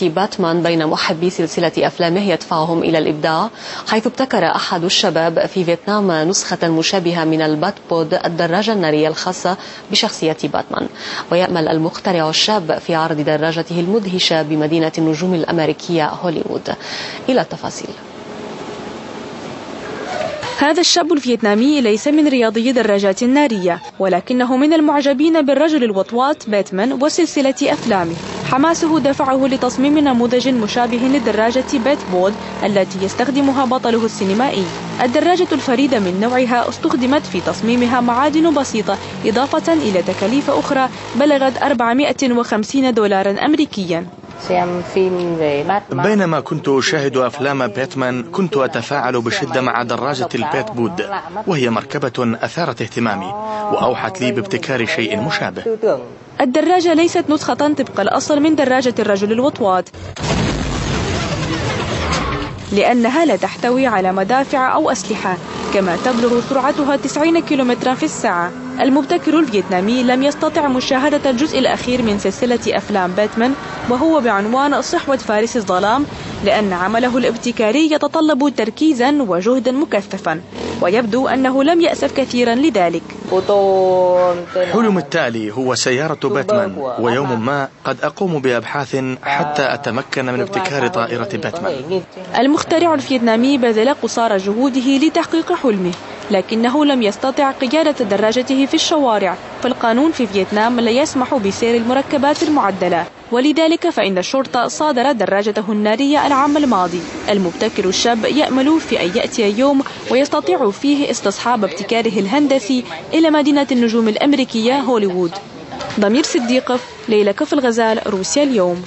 باتمان بين محبي سلسلة أفلامه يدفعهم إلى الإبداع، حيث ابتكر أحد الشباب في فيتنام نسخة مشابهة من البات بود، الدراجة النارية الخاصة بشخصية باتمان. ويأمل المخترع الشاب في عرض دراجته المدهشة بمدينة النجوم الأمريكية هوليوود. إلى التفاصيل. هذا الشاب الفيتنامي ليس من رياضي دراجات نارية، ولكنه من المعجبين بالرجل الوطواط باتمان وسلسلة أفلامه. حماسه دفعه لتصميم نموذج مشابه لدراجة بات بود التي يستخدمها بطله السينمائي. الدراجة الفريدة من نوعها استخدمت في تصميمها معادن بسيطة، إضافة إلى تكاليف أخرى بلغت $450 أمريكيا. بينما كنت أشاهد أفلام باتمان كنت أتفاعل بشدة مع دراجة البات بود، وهي مركبة أثارت اهتمامي وأوحت لي بابتكار شيء مشابه. الدراجة ليست نسخة طبق الأصل من دراجة الرجل الوطواط، لأنها لا تحتوي على مدافع أو أسلحة، كما تبلغ سرعتها 90 كيلومترا في الساعة. المبتكر الفيتنامي لم يستطع مشاهدة الجزء الأخير من سلسلة أفلام باتمان، وهو بعنوان صحوة فارس الظلام، لأن عمله الابتكاري يتطلب تركيزا وجهدا مكثفا، ويبدو أنه لم يأسف كثيرا لذلك. حلم التالي هو سيارة باتمان، ويوم ما قد أقوم بأبحاث حتى أتمكن من ابتكار طائرة باتمان. المخترع الفيتنامي بذل قصارى جهوده لتحقيق حلمه، لكنه لم يستطع قيادة دراجته في الشوارع، فالقانون في فيتنام لا يسمح بسير المركبات المعدلة، ولذلك فإن الشرطة صادرت دراجته النارية العام الماضي. المبتكر الشاب يأمل في أن يأتي يوم ويستطيع فيه استصحاب ابتكاره الهندسي إلى مدينة النجوم الأمريكية هوليوود. ضمير صديقف، ليلى كف الغزال، روسيا اليوم.